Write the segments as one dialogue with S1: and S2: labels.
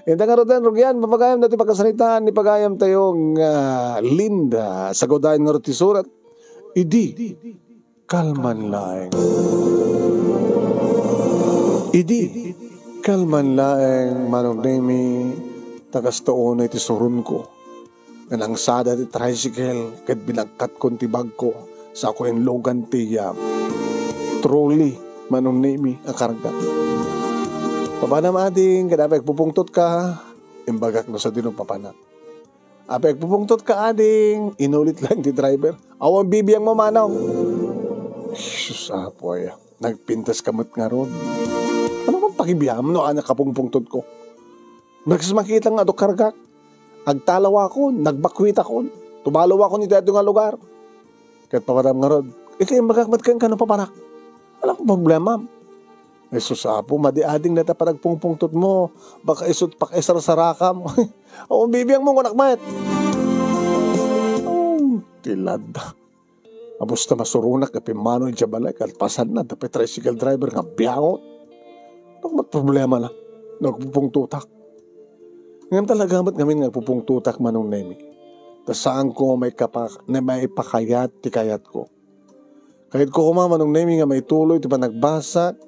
S1: Ita nga rotan, rugyan, papagayam natin pagkasalitaan, ni pagayam tayong linda, sa godayan nga roti surat, idi, kalman laeng. Idi, kalman laeng, manong nemi, tagas taon na iti surun ko, nga nang sada ti tricycle, kat binagkat kon ti bag ko, sa ako yung logan ti trolley, manong nemi, ang karga. Papanam ading, kadapag pupungtot ka, imbagak no sa dinong papanak. Apag pupungtot ka ading, inulit lang ti driver. Awang bibiyang mamanaw. Sus, apoy, nagpintas kamot nga ron. Ano bang pakibiyam no anak kapungpungtot ko? Nagsamakita nga do kargak. Agtalaw ako, nagbakwit ako. Tumalaw ako ni dito nga lugar. Kahit papanam nga ron, imbagak mat kang kano papanak. Alam ko problema. Jesus apo, madiading na taparag pungpungtot mo. Baka isot pakisar-sarakam. O, bibiyang mo, kunakmat. Oh, tilad. Abos na masurunak, kapimano yung jabalay, kalpasan na, tapos tricycle driver, nga biyangot. Ano problema na? Nagpupungtutak. Ngayon talaga ba't kami nagpupungtutak manong nemi? Tas saan ko may ipakayat, tikayat ko. Kahit ko kumamanong nemi nga may tuloy, di ba nagbasa,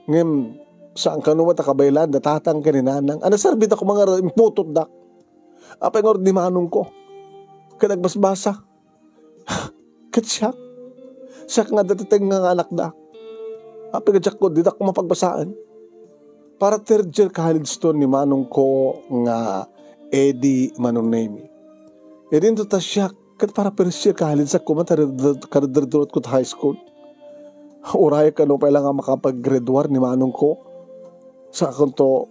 S1: ngayon, saan ka naman takabaylan, datatang kaninanang. Ano sarbit ako mga imputot dak? Apay nga di manong ko. Kanagbasbasa. Katsyak. Siyak nga datatang nga anak dak. Apay katsak ko, di dak ko mapagbasaan. Para third year college to ni manong ko nga Eddie manong name. E rin to ta siyak. Kat para first year college sa kuma, karadardurot ko ta high school. Uraya ka no, pala nga makapag-graduar ni manong ko. Sakto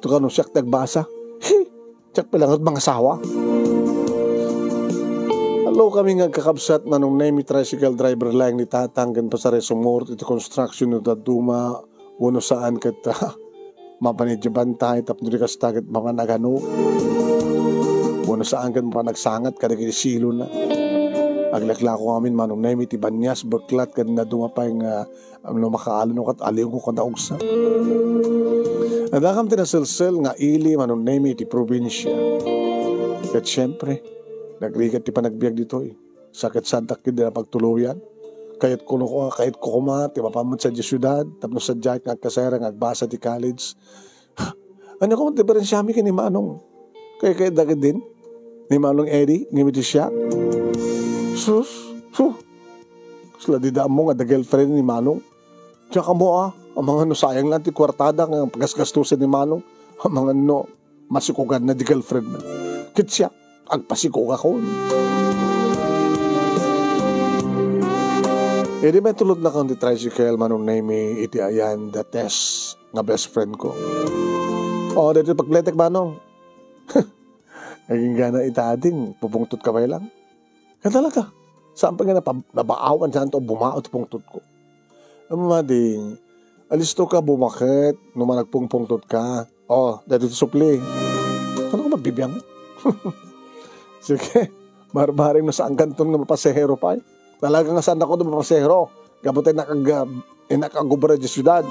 S1: ka no, siyak nagbasa. Siyak pala nga mga sawa. Hello kami nga kakabsat manong name tricycle driver lang ni tatanggan pa sa resumort ito construction no daduma uno saan kat mapanidya bantay tapos nuri kastagat mga nagano. Uno saan kat mapanagsangat kadagin silo na. Aglakla ko amin manong na iti banyas berklat kad na dumapay nga makaalano kat aliw ko kada ugsa. Nadakam tinasilsil nga ili manong na iti probinsya. Kat syempre nagrigat ti panagbiag dito sakit santak kid na pagtuluyan. Kahit ko kuma ti mapamot sa syudad tapos sa jayt nga kasera nga agbasa ti college. Ano ko diferensyami kini manong kay dagid din ni manong Eddie ngimiti siya. Sus, sila di daan mo nga the girlfriend ni Manong. Tsaka mo ang mga sayang lang ti kwartada nga pagasgastusin ni Manong. Ang mga masikugan na di girlfriend man. Kitsya, agpasikog ako. E di may tulad na kang di tricycle Manong Naimi iti ayan the test nga best friend ko. O, dito pagletek Manong. Naging gana itading, pupungtot ka ba lang? Kaya talaga, saan pa nga nabaawan saan to bumaot pungtot ko. Ang mading, alisto ka bumakit, nung nagpungpungtot ka. Oh, dito supli. Ano ka mabibiyang mo? Sige, marbaring na saan kanton nga mapasehero pa. Talaga nga saan ako na mapasehero. Gabutay nakagubra di syudad.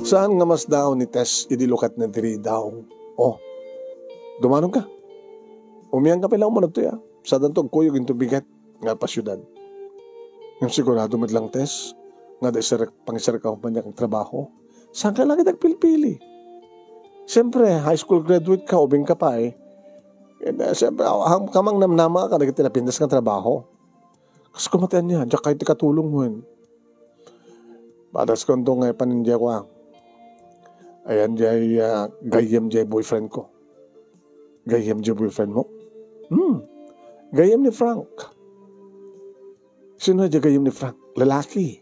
S1: Saan nga mas daw ni Tess idilukat na diri daw. Oh, dumanong ka. Umiyang ka pala umanag to ya. Sa dantog kuyog into bigat nga pa syudad. Yung sigurado madlang Tess nga da pangisar ka pa niya kang trabaho. Saan ka lang itagpilpili? Siyempre, high school graduate ka, ubing ka pa eh. Siyempre, kamang namnama ka, nagtinapindas kang trabaho. Kasi kumatayan niya, diya kahit ikatulong mo yun. Batas ko itong panindiya ko ayan diya gayem diya boyfriend ko. Gayem diya boyfriend mo? Gayem ni Frank. Sino diya gayem ni Frank? Lalaki.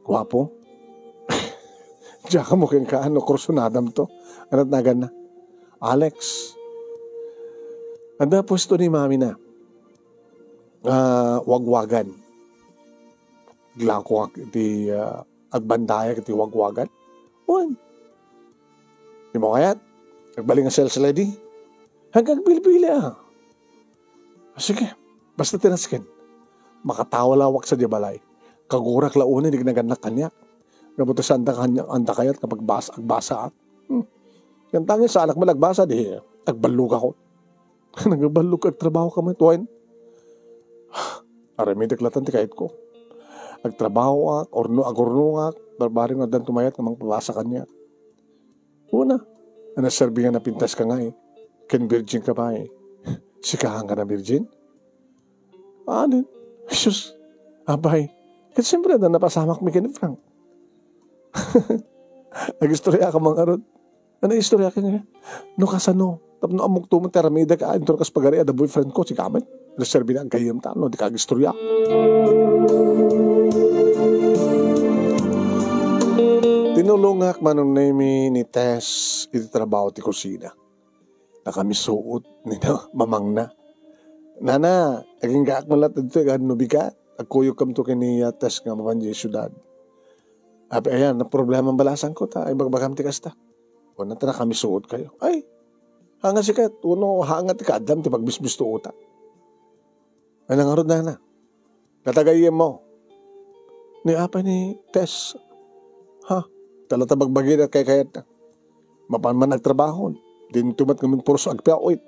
S1: Guwapo. Diya ka mo keng kaano, kursunadam to. Anat nagan na. Alex. Anda pwesto ni mami na. Wagwagan. Glako iti agbandaya iti wagwagan. Uwan. Di mo kayat? Nagbaling ang sales lady. Hanggang pili-pili Sige. Basta tinaskin. Makatawalawak sa dibalay. Kagurak launin, di naganak kanyak. Gabuto sa anda kayat kapag agbasa ak. Yan tangin sa anak mo nagbasa di, agbalug ako. Nagbalug ag trabaho ka mo tuwain. Aramid aklatan ti kahit ko. Agtrabaho ak, agurno ak, barbari nga dan tumayat nga pabasa kanya. Una, anaserbi nga napintas ka nga eh. Ken virgin ka pa eh. Sikahan ka na virgin? Anin? Jesus, abay. Kasi siyempre na napasamak mi ken Frank. Nag-istorya ka mga arod. Ano istorya ka nga? No kasano? Tapno amok tuman teramida ka. Intro kas pagari ada boyfriend ko. Si Kamet. Reserve na ang kayam ta. No, di kag-istorya. Tinulungak manong nami ni Tess iti trabaho ti kusina. Nakamisuot ni na mamang na. Nana, aging gaak malat dito no bigat. Agkuyok kam to kini Tess nga mapanji syudad. Abi ayan, na problema ang balasan ko ta. Ay bagbagam ti kasta. O nata na kami suot kayo. Ay, hanga sikat. Uno, hanga ti kadam ti pagbisbis to uta. Ay nangarod na. Katagayem mo. Ni apa ni Tess. Ha? Talata bagbagin at kayat na. Mapan man nagtrabaho. Din tumat kami puros agpiaoit.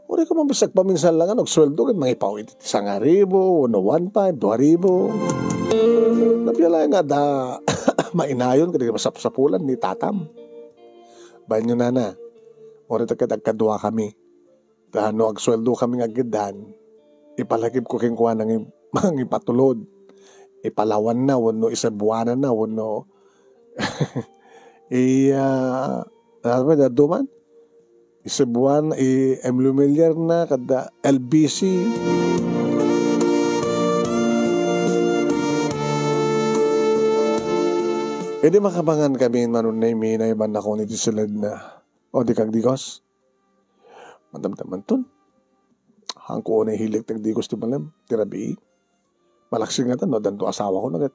S1: Uri ko mabisag paminsan lang ang sweldo kan mga ipawit. 1,000, 1,500, 2,000. Napiyala nga da mainayon kasi masapsapulan ni tatam. Bayan nyo na. Uri agkadwa kami. Kano agsweldo kami agidan. Ipalagip ko king kuha ng mga ipatulod. Ipalawan na, wano isabuanan na, wano ano ba, duman? Isabuan, emlumilyar na, kada LBC. E di makabangan kami manon na iminay man ako nito silad na o di kag digos. Madamdaman ton. Hangko na hilig tag digos ti malam, tirabi. Malaksing nga no, danto asawa ko nagat.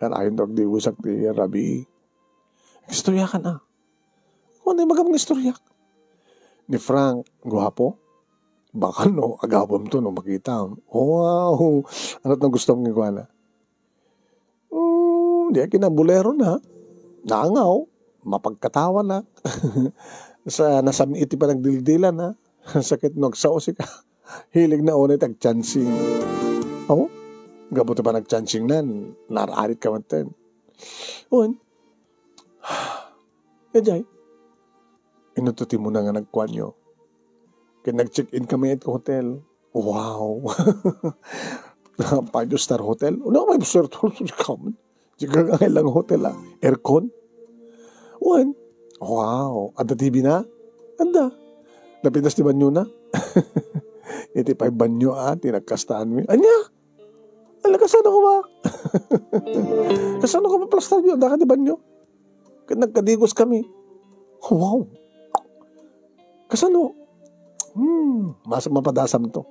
S1: Kanahin tag digos ak ti rabi. Istorya ka na. Ano yung magamang istorya? Ni Frank, guwapo. Baka no, agawam to no, makita. Oh, wow. Ano nang gusto mong ikuha na? Di kinabulero na. Naangaw. Mapagkatawa na. Nasa iti pa nagdildilan na. Sakit no, agsaosi ka. Hilig na unay tag-chancing. Oh, gabuto pa nag-chancing na. Nararit ka matin. Uwan. Kajay. Inututi mo na nga nagkuhan nyo. Kaya nag-check-in kami at hotel. Wow! 5-star hotel? Ano ka 5-star hotel? Sige nga lang hotel ah. Aircon? Uwan? Wow! Ada TV na? Anda. Napitas di banyo na? Iti 5 banyo ah. Tinagkastaan mo. Anya? Ala, kasano ko ba? Kasano ko ba plastar nyo? Anda ka di banyo? Nagkadigos kami. Wow! Kasano? Mas mapadasam to.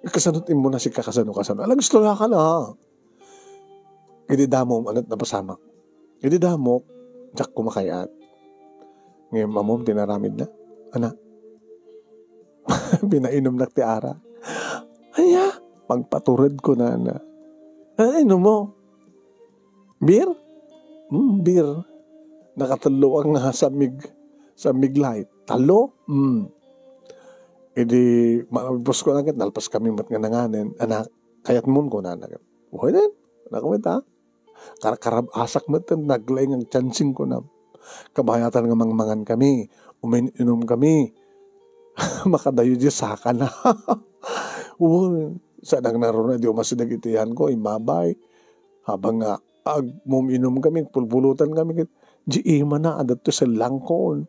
S1: Kasanutin mo na si kakasano. Alam, gusto ka na. Hindi damo, anot na pasamak. Hindi damo, jak kumakayat. Ngayon, mamom, tinaramid na. Ana? Pinainom na ti ara. Anya? Pagpaturad ko na. Ano mo? Beer? Beer. Nakatalo ang sa miglight. Talo? Idi, mabos ko lang nalpas kami mat nga nanganin. Anak, kayat mo ko na nagat. Buhay din. Anak mo ita. Karab asak mo ito. Naglaing ang chancing ko na. Kabayatan nga mangmangan kami. Uminom kami. Makadayo di saka na. Sadang naroon na di umasidag itihan ko. Imabay. Habang nga muminom kami. Pulpulutan kami. Di ima na. Adat to sa langkon.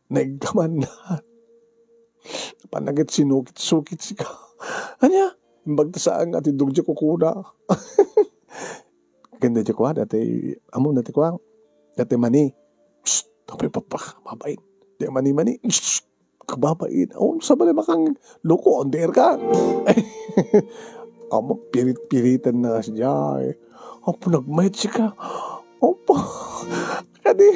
S1: Nagkaman na. Panagit sinukit-sukit sika. Anya? Bagta saan ati dugja ko kuna. Ganda dya ko dati. Amo dati ko. Dati mani. Shhh. Tapay papak. Babain. Dati mani. Shhh. Kababain. Oh, sabali makang loko. Onder ka. Amo pirit-piritan na siya. Opo, nagmayat siya ka. Opo. Kadi.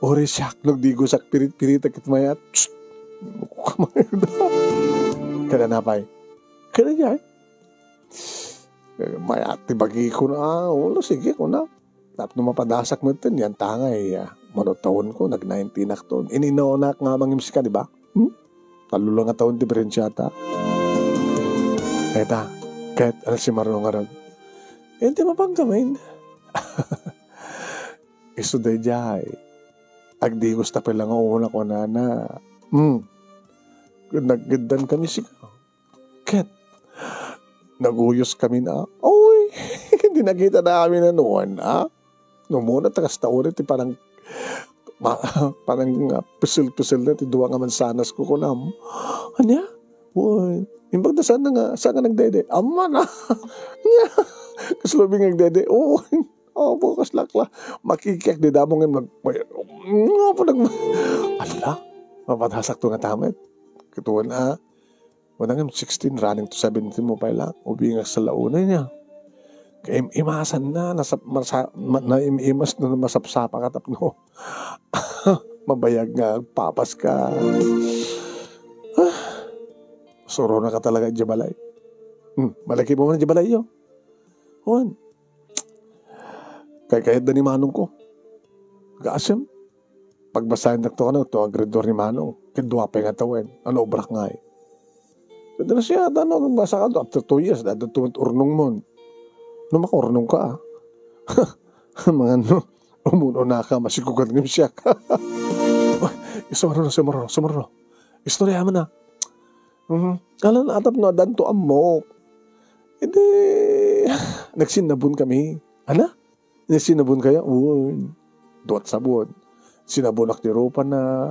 S1: Ori siyak. Nagdigo sak pirit-pirit. Akit mayat. Shhh. Kada napay. Kada niya. Maya tibagi ko na, ulo, sige ko na. Tapos nung mapadasak mo ito, yan tangay, manotawon ko, nag-19 na to. Ininaonak nga mangims ka, di ba? Talulong nga taon diferensyata. Kahit ano si Marlon nga ron. Hindi mapang kamain. Iso day jay. Agdi gusto pa lang una ko na. Naggandan kami sigaw. Ket, naguyos kami na. Oy, hindi nakita na kami na noon, Noong muna, takas taon ito, parang pisil-pisil na, tiduwa nga mansanas ko lang. Anya? Uy, imbag na saan nga nagdede? Ama na. Kaslubing nagdede. Bukas lakla. Makikik, di damong nga ala, mapadasak to nga tamit. Katuan wala nga 16 running to 17 mo pa lang. Ubi nga sa launa niya. Kaya imasan na, imas na masapsapa ka tapno. Mabayag nga, papas ka. Suro na ka talaga jabalay. Malaki mo man jabalay yun. Huwan. Kahit na ni Manong ko. Gaasem. Pagbasahin na ito ka na, ito ang grador ni Manong. Kidwa pa yung atawin. Ano, obrak nga eh. Kaya na siya, nung basa ka after 2 years, tumit urnong mo. Nung makaurnong ka, mga umuno na ka, masikugan ng siya. Sumarano. Istorya mo na. Alam na, atap na, danto amok. Hindi, nagsinabon kami. Ano? Nagsinabon kayo? Duwat sabon. Sinabunak ni Rupa na.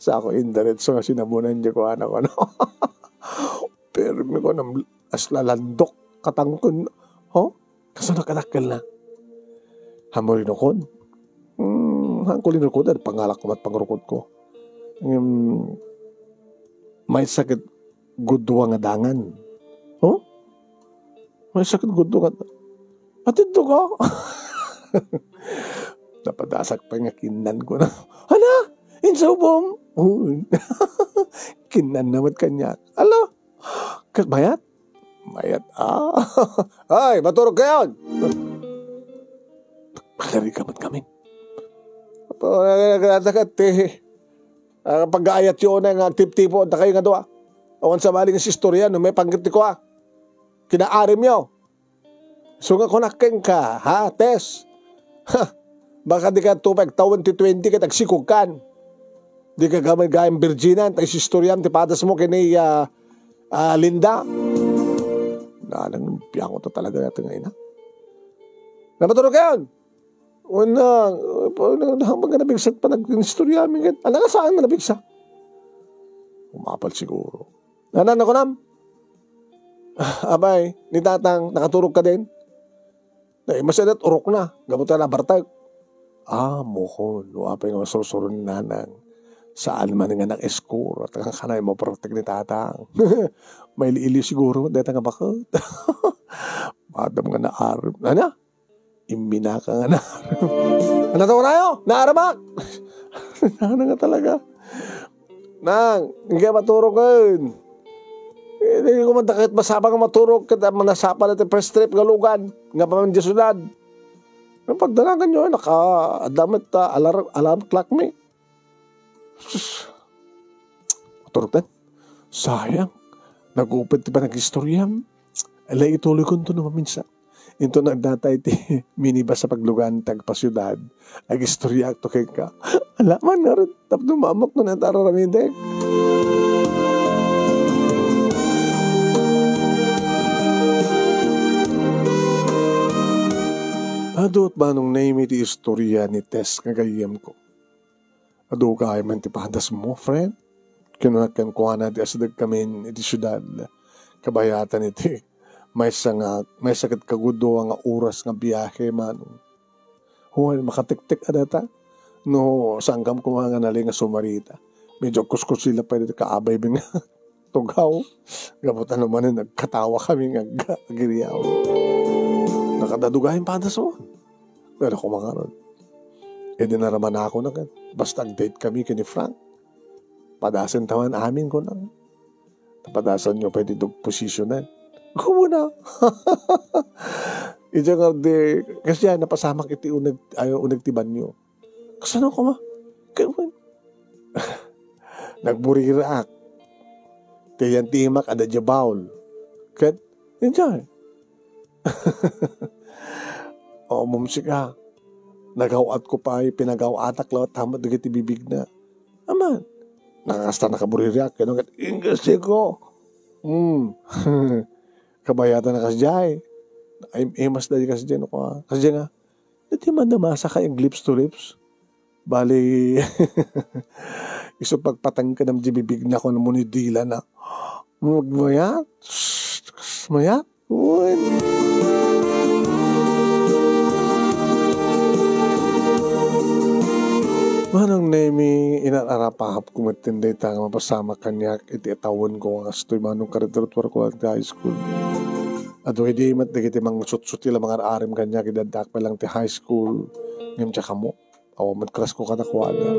S1: Sa ako internet, so sinabunan niya ko anak ko. Pero may ko nang aslalandok katangkon. Kaso nakalakal na. Hamorin ako. Hangkulin ako dahil pangalak ko at pangrukot ko. May sakit gudwa nga dangan. May sakit gudwa nga dangan. Atid to ka? Napadasak pa nga kinan ko na. Hala! Insubom! Kinan naman kanya. Hala! Mayat? Mayat, Ay, maturog kayo! Pagkari ka man kami. Pag-aayat yun ang active-tipo na kayo nga doa. Awan sa maling si istorya, no may panggit ko kinaarim nyo. So nga kunaking ka, Tess? Baka di ka tupag 2020 ka tagsikog kan. Di ka gamay gayang virginan, tayo si istoryan, tipadas mo kini Linda. Nalang piyango to talaga natin ngayon, Namatulog ka yun? Hanggang nabigsak pa nag-istorya amin. Alam ka saan nga nabigsak? Umapal siguro. Nanan ako nam? Abay, ni tatang, nakaturog ka din? Masadat, urok na. Gabutan na bartag. Mohon. Luapay nga masurusuro ni nanang. Saan man nga nag-escore. At ang kanay mo protect ni tatang. May liili siguro. Dito nga bakit? Madam nga na-arm. Ano? Imina ka nga na-arm. Ano to na yun? Na-armak! Ano nga talaga? Nang, hindi ka maturog ngayon. Hindi ko man takit masabang maturog. Kita manasapa natin first trip galugan. Nga pa man di sunad. Pagdalagan nyo, naka-adamit alarm clock me. Maturog din. Sayang. Nag-upit pa nag-istorya. Alay ituloy ko ito naman minsan. Ito nagdatay ti minibas sa paglugan tagpasyudad. Ag-istorya to kay ka. Alaman nga rin. Tapos dumamok na natararamidek. Adot ba nung name iti istorya ni Tess kagayam ko? Ado ka ay man ti padas mo, friend? Kinunakan ko na ti asadag kami iti syudad. Kabayatan iti. May sakit kagudo nga oras nga biyahe man. Huwag makatik-tik adata. No, sanggam ko nga naling nga sumarita. Medyo kuskus sila pa dito kaabay bing tugaw. Gabutan naman nagkatawa kami nga giriyaw. Nakadadugahin padas mo. Pero ako mga ron. Di naraman ako na basta date kami kini Frank. Padasan taman amin ko na. Tapadasan nyo pwede dog posisyonan. Kumuna. Ija nga de, kasi yan, napasamak iti unag tiban nyo. Kasano ko ma? Kaya nagburirak. Tiyan timak, ada jabaul. Kaya, yun dyan. O, mumsik ka. Nagawat ko pa ay pinagawatak lawat tama dagiti bibig na. Aman. Nakakasta nakaburirak. Kaya nung ingasi ko. Kabayatan na kasi dyan. Ay mas dahil kasi dyan ako. Kasi dyan nga. Dati madamasa ka yung lips to lips. Bali. Iso pagpatang ka ng bibig na ako na munidila na. Magmayat. Mayat. Uy. Manang nemi inararapahap kumatinday ta nga mapasama kanyak iti atawon ko ang astoy manong karitrutuar ko at high school. Ado hindi mat dagiti mang sutsut ila mga arim kanyak idadak pa lang ti high school ngem tsaka mo. Awa magkras ko katakwada.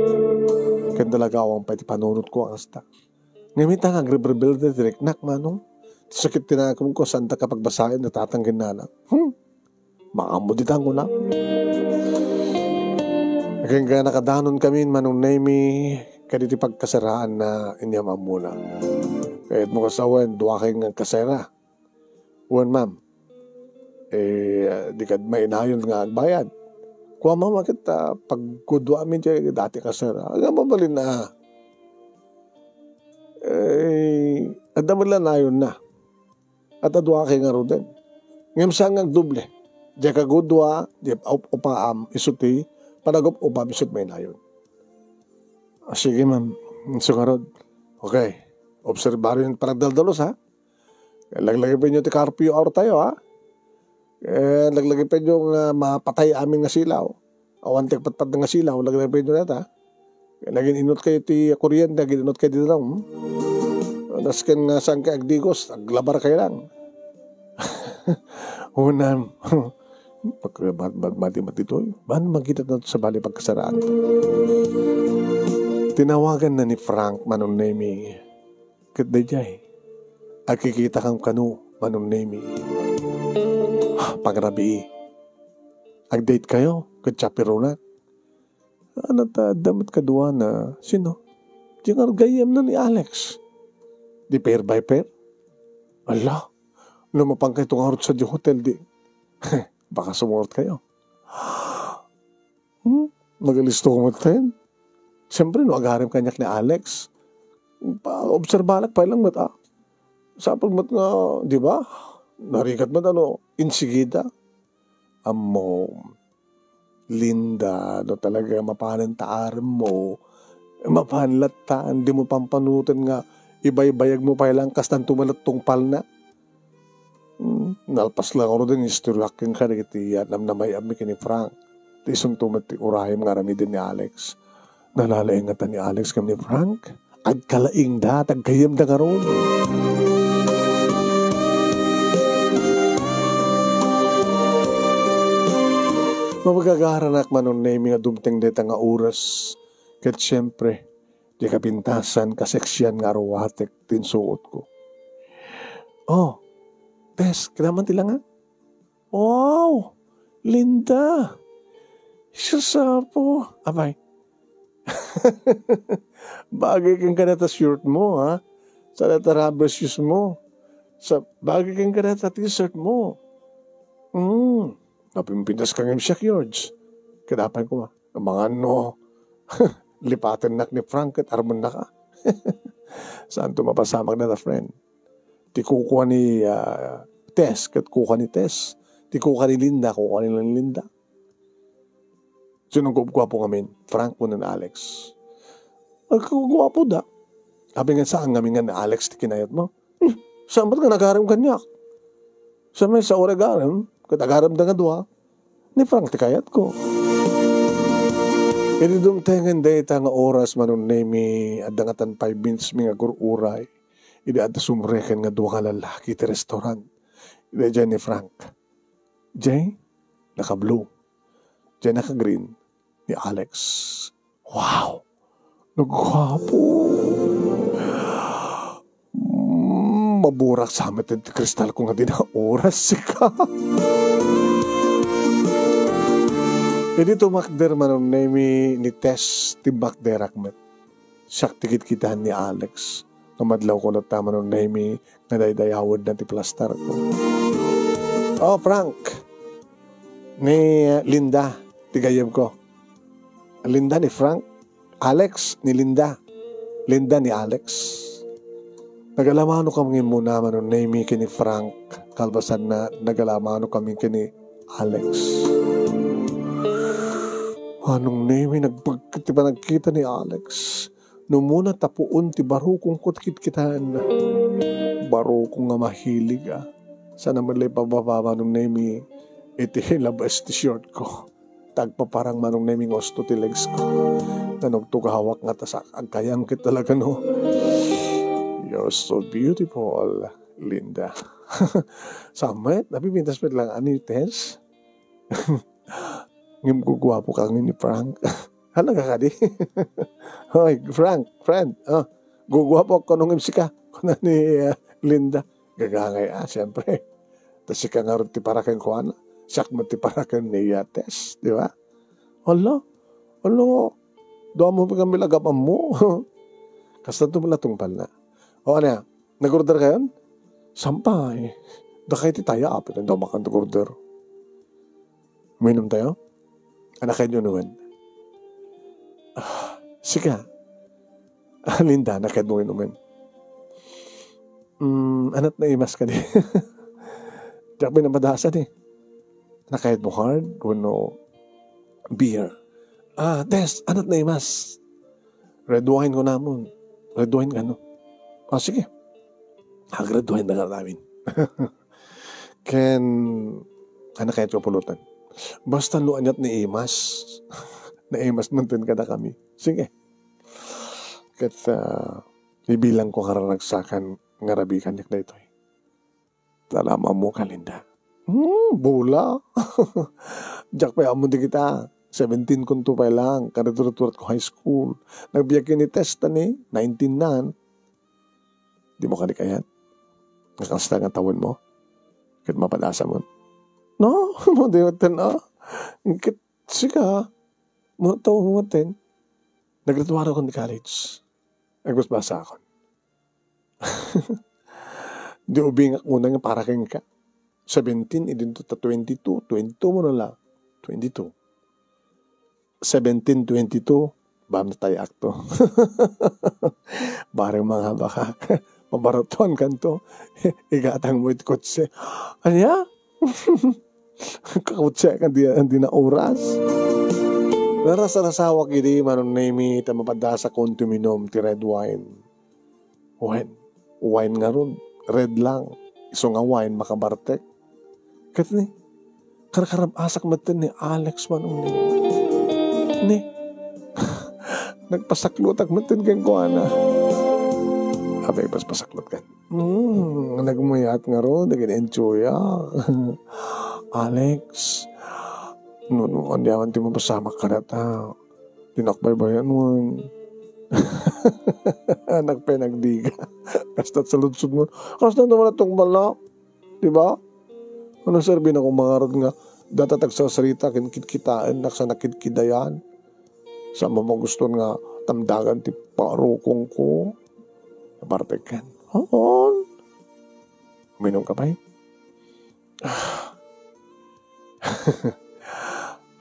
S1: Ken talaga awang pa iti panunot ko ang asta. Ngem ita nga agrebrebel na direk nak manong. Sakit tinakom ko santa kapag basahin natatanggin na lang. Maamuditang ko na. Kaya nakadanon kami manong nemi kaditi pagkasaraan na inyama muna. Kahit mo kasawan, duwa kayong kasera. Uwan ma'am, di ka mainayon nga agbayad. Kuha mama kita, pagkudwa amin dyan, dati kasera. Ang mabalin na, adaman lang na yun na. At aduwa kayo nga ro din. Ngayon saan nga doble. Diya kagudwa, diya upaam, isuti, panagop upam, isut may na yun. Sige ma'am, sungarod. Okay, obserbaryo yung panagdaldalos ha. Laglagay pa nyo ti carpio hour tayo ha. Laglagay pa nyo mapatay amin nga silaw. Awantek patpat nga silaw, laglagay pa nyo nata. Naging inot kayo ti kuryente, naging inot kayo dito lang. Nasken nga saan kayo agdigos, aglabar kayo lang. Unam, mati-mati to. Bahan magkita na sa bali pagkasaraan to. Tinawagan na ni Frank manong nemi. Kadayjay. Agkikita kang kanu manong nemi. Pagrabi. Agdate kayo. Kadchapirunak. Ano ta damit kadua na sino? Diyan gayam na ni Alex. Di pair by pair. Ala. Lumapang kayo itong harot sa di hotel di. Baka sumurot kayo. Nagalisto ko matin. Siyempre, no, agarim kanyak ni Alex. Obserbalak pa lang mata. Sapag mat nga, di ba? Narikat mat ano, insigida. Amo, Linda, no talaga mapanan taaram mo. Mapanlatan, di mo pampanutan nga, ibay-bayag mo pa lang kastan tumalat tungpal na. Nalpas lang ako din, istoryakin ka na kiti, nam na may ami kini Frank. Tisong tumati urahim nga rami din ni Alex. Nalalaingatan ni Alex kami ni Frank. Agkalaing da, tagkayam da nga ron. Mapagagaranak manon na nga dumting dita nga oras. Kat siyempre, di kapintasan, kaseksyan nga aruwatek, tinsuot ko. Oh, Tess, kinaman tila nga? Wow, Linda. Isasapo. Abay. Bagay kang kanata shirt mo, ha? Sa rubber shoes mo. Bagay kang kanata t-shirt mo. Napimpintas kang imsyak, George. Kadapan ko, mga ano, lipatan nak ni Frank at armon na ka. Saan tumapasamak na friend? Ti kukuha ni Tess, kat kukuha ni Tess. Ti kukuha ni Linda, kukuha ni Linda. Sinong gwapo ngamin? Frank mo na Alex. Gwapo da. Sabi nga saan ngamin nga na Alex ti kinayat mo? Saan ba't nga nagaram kanyak? Sa may sa oragaram, katagaram da nga doa, ni Frank ti kayat ko. Ididum tengen data nga oras manon nemi at dangatan 5 minutes mi nga gururay. Idi at sumreken nga duwa nga lalaki ti restaurant. Idi dyan ni Frank. Jay, naka-blue. Jay, naka-green. Ni Alex. Wow! Nagwapo! maburak sa amin ti kristal ko nga di na oras sika. Hindi tumakder manong nami ni Tess timbakderak met. Siyak tikit kita ni Alex. Namadlaw ko na tama nung nami na daydayawad na ti plastar ko. Oh, Frank. Ni Linda. Tigayam ko. Linda ni Frank. Alex ni Linda. Linda ni Alex. Nagalamano kami muna man nung nami kini Frank. Kalbasan na nagalamano kami kini Alex. Anong name nagpagkita ba nagkita ni Alex? Nung muna tapuon ti baro kong kutkit-kitaan. Baro kong nga mahilig Sana malay pababa nung name iti labas ti short ko. Tagpa parang manong name ngosto ti legs ko. Nanagtugahawak nga tasak. Ang kayang kit talaga no. You're so beautiful, Linda. Samet, napipintas pa lang ani Tess. Ngim gugwapo ka ni Frank. Halaga ka di? Hoy, Frank, friend. Gugwapo ko nung imsika. Kuna ni Linda. Gagangay siyempre. Tapos si ka nga rin ti parakan ko Siyak mo ti parakan ni Tess. Di ba? Hala. Doon mo pa kami lagapan mo. Kasta ito pala itong pala. O ano nag-order kayo? Sampay. Dakay ti tayo apit. Hindi ako order. Uminom tayo? Anak kayo naman. Sika. Linda, anak kayo naman. Anat na imas ka di. Diyak pinamadasan Anak kayo mo hard. Wano, beer. Tess, anat na imas. Red wine ko naman. Red wine ka no. Sige. Red wine na nga namin. Ken, anak kayo pulutan. Basta luanyat ni Imas. Na Imas mantin ka na kami. Sige. Kat ibilang ko karanagsakan ngarabikan yak na ito. Talama mo ka, Linda. Bola. Diyak pa yaman di kita. 17 kunto pa lang. Kariturat ko high school. Nagbiyakin ni Testa ni 19 na. Di mo kanikayat. Nakalasta nga tawon mo. Kat mapadasa mo. No, mo di matin Kat sika. Mo tawon mo matin. Nagratuwara ko ni college. Nagbasbasa ako. Di ubingak muna nga para kang ka. 17, idinto ta 22. 22 mo na lang. 22. 17, 22. Bam na tayo akto. Barang mga baka. Pabaratuan kanto. Igatang mo iti kotse. Ano ya? Kakotse ka di na oras. Narasa-rasawa kini manong nami tamapadasa konti minom ti red wine. Wine nga ron. Red lang. Iso nga wine makabartek. Kat ni. Karakarab asak matin ni Alex manong ni. Nagpasaklot ak matin kang kuana. Abay, pas pasaklot kan. Nagmuyat nga ron. Nagin-enjoy Alex. Noon, andiyawan ti mo pasama ka na ta. Tinakbay-bayan mo. Anak pa nagdiga. Kasta't sa lutsod mo. Kasta't naman itong bala. Diba? Ano serbi na kung mga rod nga. Datatag sa sarita, kinkit-kitaan, naksa nakit-kidayan. Sa mga gusto nga, tamdagan ti parukong ko. Nabartekan. Hoon. Minum ka pa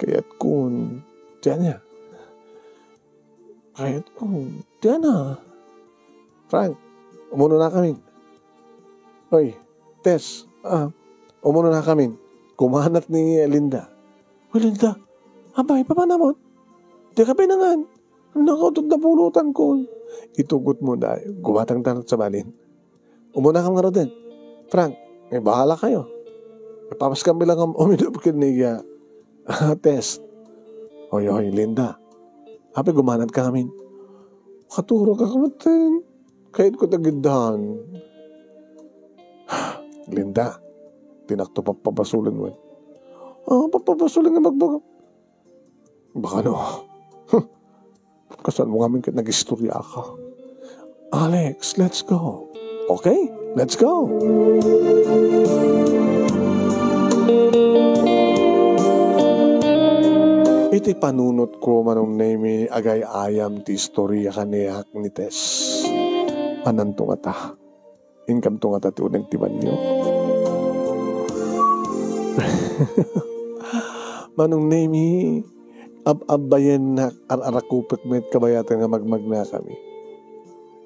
S1: Kaya't kun, diyan niya. Kaya't kun, diyan na. Frank, umuno na kami. Hoy, Tess, umuno na kami. Kumahanap ni Linda. Uy, Linda, abay, pa naman? Di ka pinangan. Nakautot na pulutan ko. Itugot mo na, gumatang tanot sa balin. Umuna kang nga din. Frank, may bahala kayo. Papas kami lang ang uminom ni Tess. Hoy, Linda. Happy gumanat ka kami. Katuro ka kamatin. Kahit ko tagidahan. Linda, tinakto papabasulan mo. Papabasulan nga magbaga. Baka no. Kasal mo ngamin kahit nag-istorya ka. Alex, let's go. Okay? Let's go! Iti panunot ko manong nemi agay ayam ti istorya kaniyak ni Tess. Ananto nga ta. Income to nga ta ti unang timan niyo. Manong nemi abayan na arakupit met kabayatan nga magmagna kami.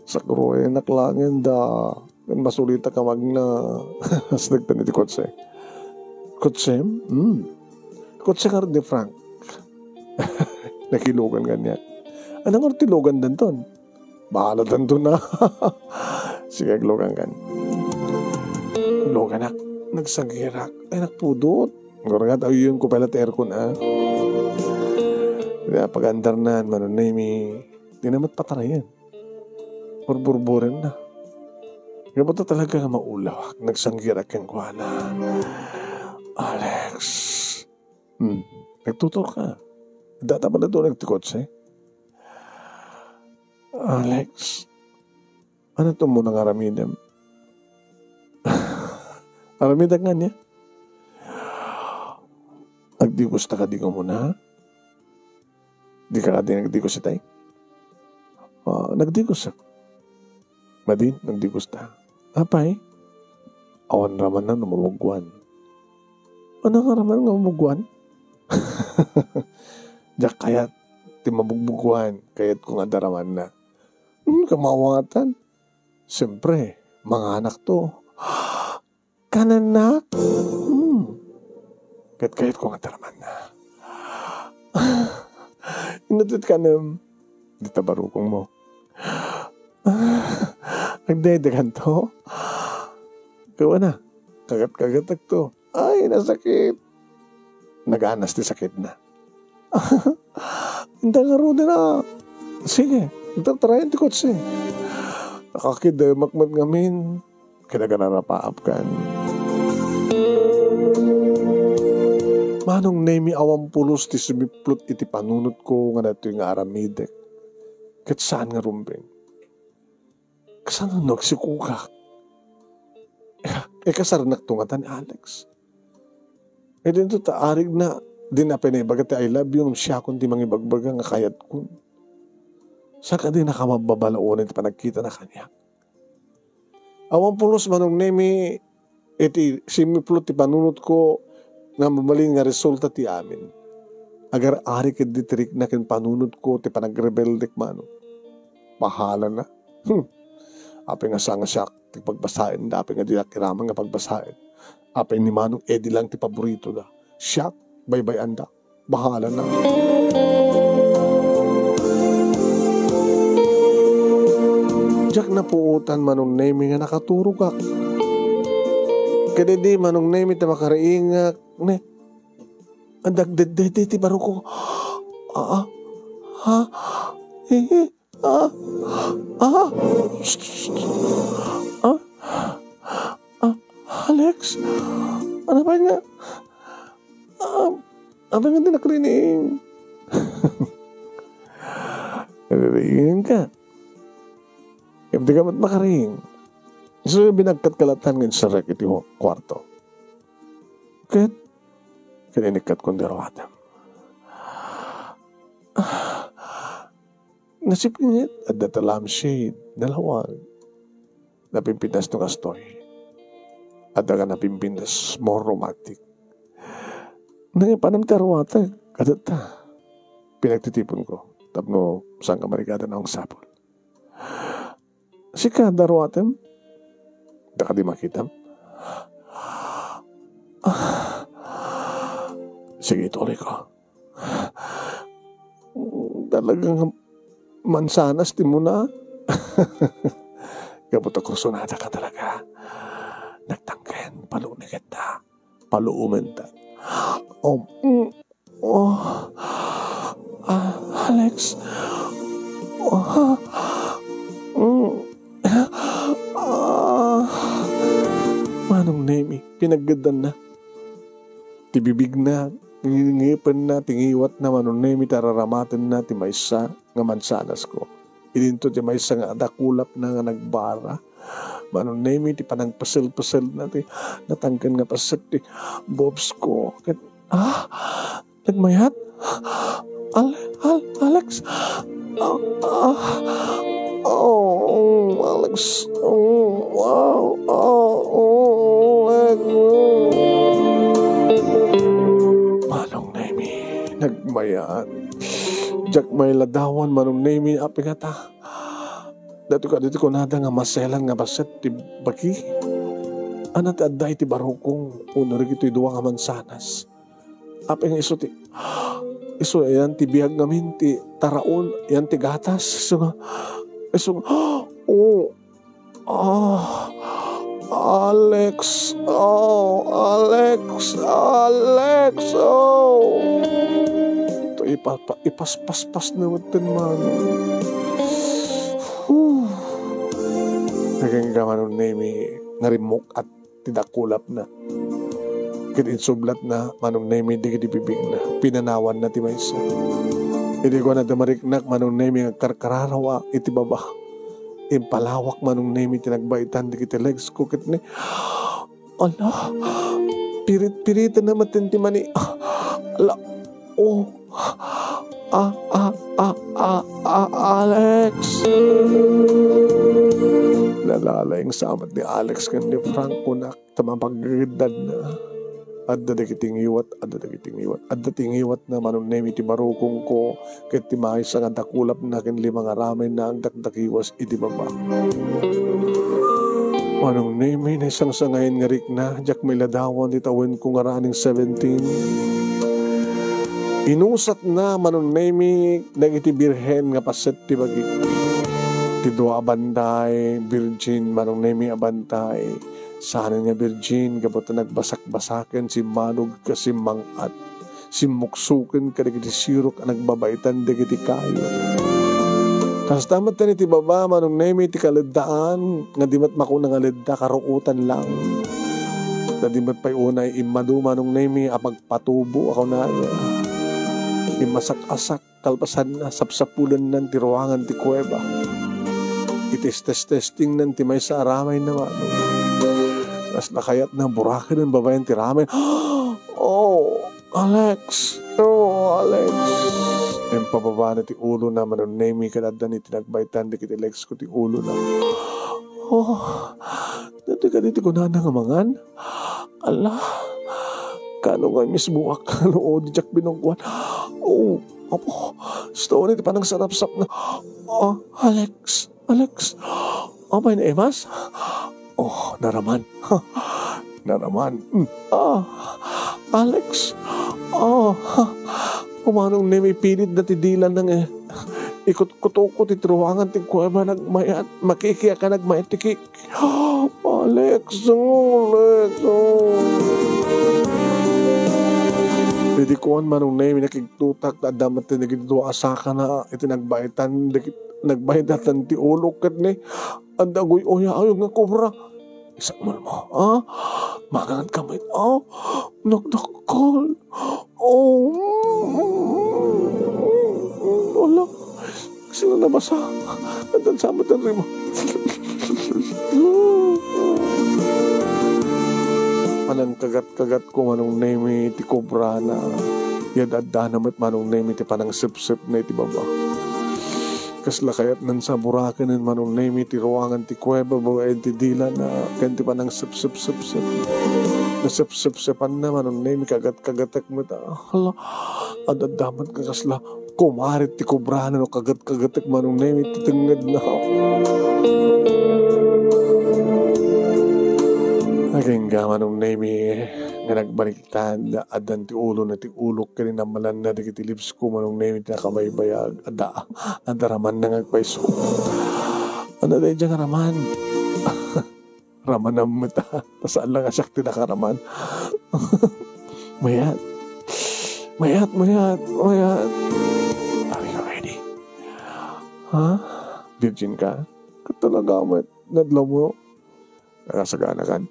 S1: Sa kuroy naklangin da. Masulita ka magna. Asnagtan iti kotse. Kotse? Kotse ka rin ni Frank. Nakilugan ganyan. Anong artilugan din ton? Bahala din ton na. Sige, aglugan gan. Lugan nak. Nagsagirak. Ay, nakpudot. Nguragat, ayun ko pala aircon pag-andar na, manunay di namat patarayan. Burburburin na. Gabata talaga maulawak. Nagsagirak yung kuhala. Alex. Nagtutor ka. Data pa na doon nagtikotse. Alex, ano ito mo nang aramidam? Aramidam nga niya. Agdigos ta ka di ko muna, ha? Di ka di nagdigos si tay? Nagdigos ako. Madin, nagdigos ta. Apay, awan raman na namumugwan. Ano nga raman nga mamugwan? Diyak kayat ti mabugbuguhan kayat kung adaraman na. Kamawatan. Siyempre, mga anak to. Kananak. Kayat kung adaraman na. Inutot ka na di tabarukong mo. Nagdedegan to. Gawa na. Kagat-kagatag to. Ay, nasakit. Nag-anas ti sakit na. Hindi nga ro din na. Sige, nagtatrayan ti kotse. Nakakid, makmat ngamin. Kinaganarapaap kan. Manong nemi awang pulos ti sumiplot iti panunot ko nga nato yung aramidek. Kat saan nga rumbeng? Kasano nagsikukak? Kasaranak to nga ta ni Alex. Dito taarig na din na pinaibagat I love you nung siya kundi mangibagbaga nga kayat kun. Saka din nakamababalaonin pa nagkita na kanya. Awang pulos manong nemi iti simiplot ti panunot ko nga mamaling nga resulta ti amin. Agar ari ket ditirik na ken panunot ko ti panagrebeldek mano. Pahala na. Apay nga sa nga siya ti pagbasain da apay nga di nakiraman nga pagbasain. Apay ni manong edi lang ti paborito da. Siya bye-bye anda. Bahala na. Diyak na puutan manong nemi nga nakaturog ka. Kada di manong nemi ta makaraingak. Ne. Andag dedede ti baro ko. Alex. Ano ba nga? Apa nga din nakarinig? Narinig ka. Hindi ka mat makaring. So, binagkat-kalatan ngayon sa rek iti kwarto. Kat, kaninikat kong darawatan. Nasipingit at datalam shade, dalawang. Napimpinas nung astoy. At daga napimpinas more romantic. Nangyayon pa naman tarawatan, kadata. Pinagtitipon ko. Tapno, saan ka marigada na akong sapol. Sika, darawatan. Daka di makita. Sige, ituloy ko. Talagang mansanas di mo na. Kabuto kursunada ka talaga. Nagtangken, paluunigat na. Paluuman ta. Alex. Manong nemi, pinaggadan na. Tibibig na, ngingipan na, tingiwat na, manong nemi, tararamatan na, timaysa, nga mansanas ko. Ininto timaysa nga dakulap na nga nagbara. Manong name ti panang pasel-pasel na ti natangkan nga paset ti bobs ko. Ket, nagmayat? Alex? Alex. Wow. Manong name nagmayat. Jak may ladawan manong name apingata. Dito ko nada nga maselan nga baset ti baki. Anat adday ti barukong unor ito'y duwa nga mansanas. Aping iso yan ti biyag ngamin ti taraon yan ti gatas. Alex. Ito ipaspas na matin man. Naging gamanon nemi narimok at tidakulap na. Kininsublat na manong nemi di bibig na. Pinanawan na ti maysa. Hindi ko na damariknak manong nemi nga karkararawa iti baba. Impalawak manong nemi tinagbaitan di kiti legs ko kit ni. Ala, pirit-piritan na matinti mani. Ala, Alex. Nalalayang samat ni Alex kan ni Franco na tamapagdad na. Adda dagiting iwat na manong nemi ti barukong ko ket ti maay sa dakulap na ken limang aramay na ang dakdakiwas iti baba. Manong nemi na isang sangayin nga rik na jak may ladawan ti tawen ko nga raning 17. Inusat na manong nemi nagiti birhen nga paset ti bagi. Ti dua abanday virgin manong nemi abantay. Sana nga virgin kapag nagbasak-basaken si manog kasi mangat. Si muksuken ka nagiti sirok ang nagbabaitan dagiti kayo. Kas tamat na iti baba manong nemi ti kaledaan nga dimat makuna nga ledda karuutan lang. Na dimat pa'y unay imadu manong nemi apagpatubo ako na imasak-asak kalpasan na sapsapulan ng tiruangan ti kuweba. Itis-testing ng timay sa aramay na manong. As nakayat na burakin ng babayan ti ramen. Alex. Yung pababa na ti ulo na manong nemi kanada ni tinagbaitan di kiti legs ko ti ulo na. Dati ka diti ko na nangamangan. Ala. Kano nga misbuak. Kano o di jak binungkuan. Apo. Stone iti panang sarap-sap na. Alex. May naemas? Naraman. Alex. Umanong nemi pilit na tidilan ng ikot-kutukot itruwangan ti kuweba nagmayat. Makikiya ka nagmayat tikik. Alex. Didi kuwan manong nemi nakigtutak na damat ti nagidwa asaka na itinagbaitan nagbayatan ti ulok kat ni andagoy ayaw nga kubra. Isak mo, magangat kamay. Nagdakal. Wala. Kasi na nabasa. Andan samat ang rima. Manang kagat-kagat ko manong nemi ti kubra na yadada namat manong nemi ti panang sip-sip na iti baba. Kasla kayat nan sa burakan ng manong nemi ti ruangan ti kuweba bawain ti dila na kanti pa ng sip Nasip-sip-sipan na manong nemi kagat-kagatek mo ta. Hala, adadaman ka kasla kumarit ti kubrahan no kagat-kagatek manong nemi ti tengad na. Naging manong nemi nga nagbaliktad adan ti ulo na ti ulok kani namalan na di lips ko manong nemi ti nakabaybayag adaraman na ngagpaiso. Ano dahil dyan raman? Raman na mata. Tasaan lang asyak ti nakaraman. Mayat. Are you ready? Virgin ka? Katalaga mo nadlaw mo. Nakasagana kan?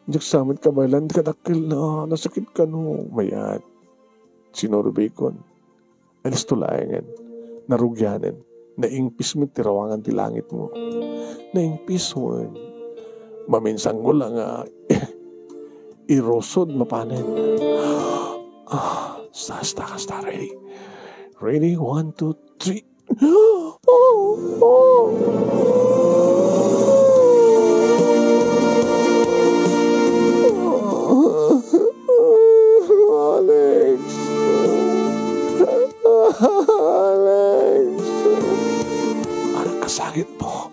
S1: Diyak samit ka bailan, kadakil na, nasakit ka no. Mayat, sinuro bacon. Alis tulayangan, narugyanan, naingpis mo tirawangan ti langit mo. Naingpis mo, Maminsan ko lang irosod mapanin. Sta, ready. Ready, 1, 2, 3. Alex. Alex. Anong kasakit mo?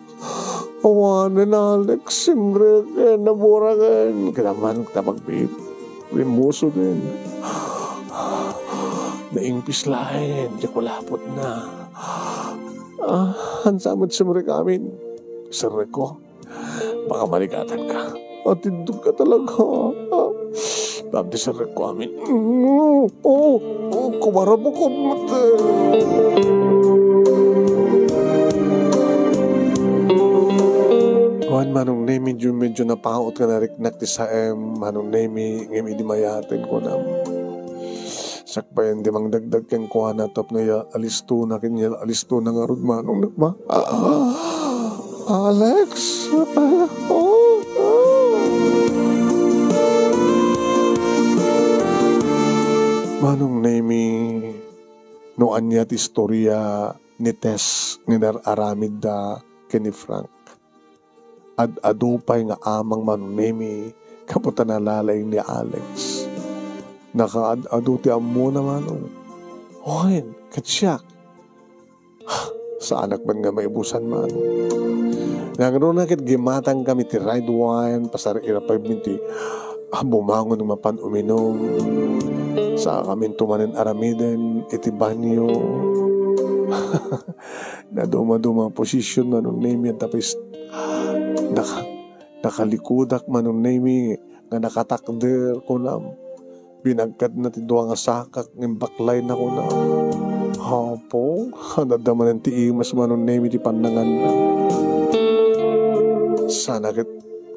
S1: Awanan, Alex. Siyempre, naburagan. Kanaman, tabag-bib. Rimuso din. Naingpis lain. Diya ko lapot na. Hansamot siyempre kami. Siyempre ko. Baka maligatan ka. Atindog ka talaga. Babdi siyempre ko amin. Kumara mo ko mati. Kuhan manong nemi medyo napaot ka na riknak ti sa manong nemi ngem idi mayatin ko na sakbayan di mang dagdag kang kuhan na top na alisto na kanya alisto na nga rod manong nakma Alex manong nemi no anyat istorya ni Tess ni Aramid da kini Frank adupay nga amang manunemi kaputan na lalay ni Alex. Naka-adu ti amo naman. Hoy, katsyak. Sa anak man nga maibusan man. Nangro na kit gimatang kami ti ride wine, pasar irapay minti, bumangon ng mapan uminom. Sa kami tumanin aramiden, iti banyo. Na duma-duma posisyon manunemi at tapos nakalikudak manunemi nga nakatakder ko na binagkat na ti duwa nga sakak ng baklay na ko na hapo nadamanan ti imas manunemi ti panangan na sana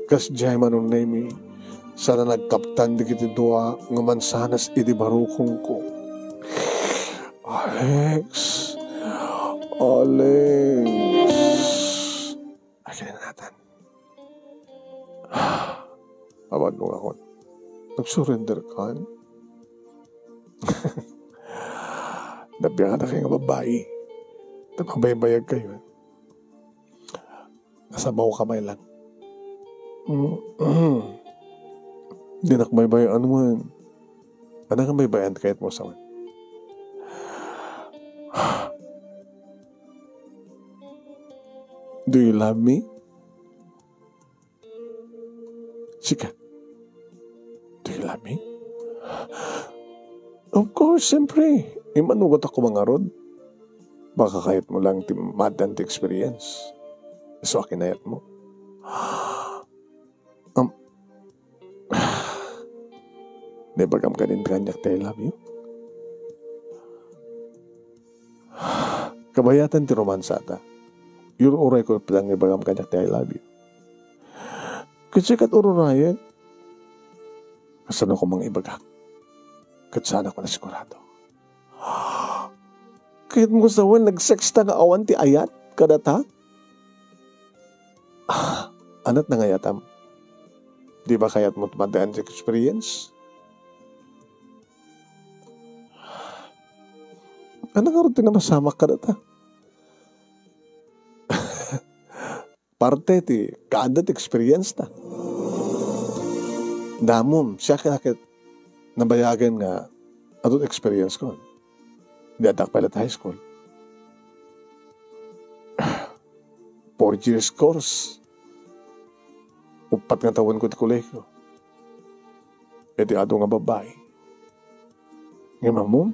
S1: kasjay manunemi sana nagkaptan di kiti duwa nga mansanas iti barukong ko Alex akin na natin abad mo ako nag-surrender ka nabiyan ka na kayo nga babae napabaybayag kayo nasa baho kamay lang hindi nakmaybayan ano man anang maybayan kahit mo sa man do you love me? Sika, do you love me? Of course, siyempre. Manugot ako mga rod. Baka kahit mo lang madan experience. So, akinayat mo. Nebagam ka din kanyak tayo love you? Kabayatan ti romansa ta. Yung uray ko palang nebagam kanyak tayo love you. Kasi kat ururayan, kasan ako mga ibagak. Kat sana ko na sigurado. Kahit mo sawan, nagsexta nga awan ti ayat, kadata. Anat na ngayatam. Di ba kayat mo tumadaan sa experience? Ano nga rin na masamak kadata? Parte ti kaadat experience ta. Damom, siya kakit nabayagan nga adult experience ko. Di adak pilot high school. 4 years course. Upat nga taon ko ti kolekyo. E di ado nga babae. Nga mamom,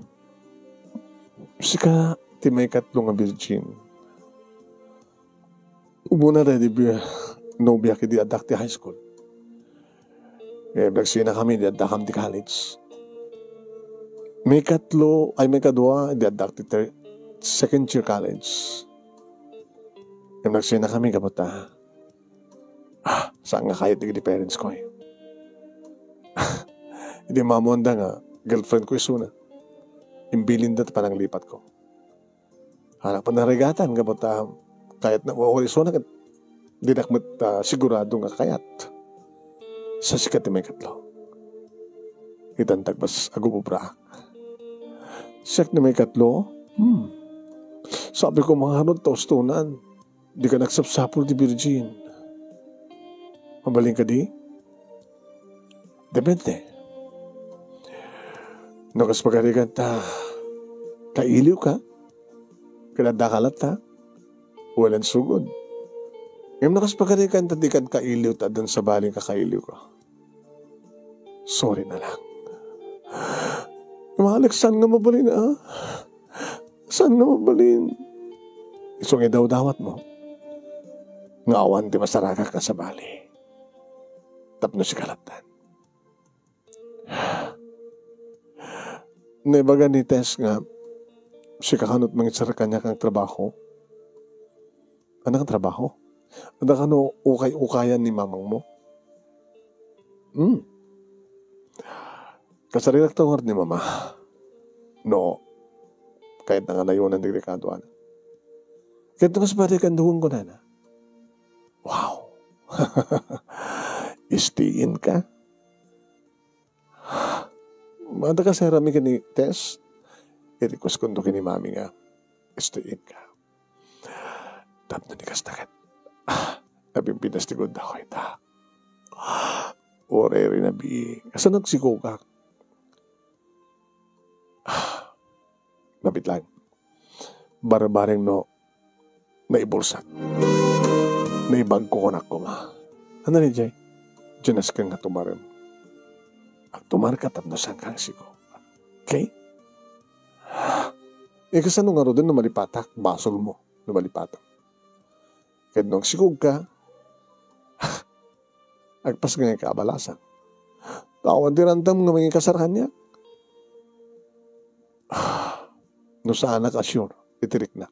S1: sika ti may katlo nga virgin. Umuna na di nobya ki di adak ti high school. Nagsina kami di adak ti college. May kadwa di adak ti second year college. Nagsina kami kaputa. Saan nga kahit di parents ko eh. Hindi mamonda nga girlfriend ko isuna. Imbilin dat panang lipat ko. Hanap pa na regatan kaputa. Kahit na wawali so na, di nakmat sigurado nga kayat. Sa sikat ni may katlo. Itantag bas agububra. Siyak ni may katlo. Sabi ko mga hanod taustunan. Di ka nagsapsapol di Virgin. Mabaling ka di? Depende. Nakas pagkarigan ta. Kailiw ka. Kinadakalat ta. Walang sugod. Ngayon nakas pagkarigan ta di kan kailiw ta dun sa baling kakailiw ka. Sorry na lang. Alex, saan nga mabalin Saan nga mabalin? Isong idaw-dawat mo. Ngawan di masaraka ka sa bali. Tapno si kalatan. Naibaga ni Tess nga, si kakanot mangisara kanya kang trabaho. Ano kang trabaho? Ano ka ukay-ukayan ni mamang mo? Kasarinak tawar ni mama. No, kahit na nga na yun ang delikado. Kahit nga sa balikan duwang ko na. Wow. Istiin ka. Mada ka sa rami ka ni Tess. I-request ko ni mami nga. Istiin ka. Tapos ni kastakat. Nabimpinas ni God ako ita. Oreri na bi. Asa nagsiko ka? Napit lang. Barabaring no. Naibulsak. Naibag ko konak ko ma. Ano ni Jay? Diyanas kang nga tumarem. Ang tumar ka tapno sang kang sigo. Okay? Kasano nga ro din na malipatak. Basol mo na malipatak. Kahit nung sigog ka, agpas nga yung kaabalasan. Tawad di randam nga mga kasarahan niya. No sana ka sure, itirik na.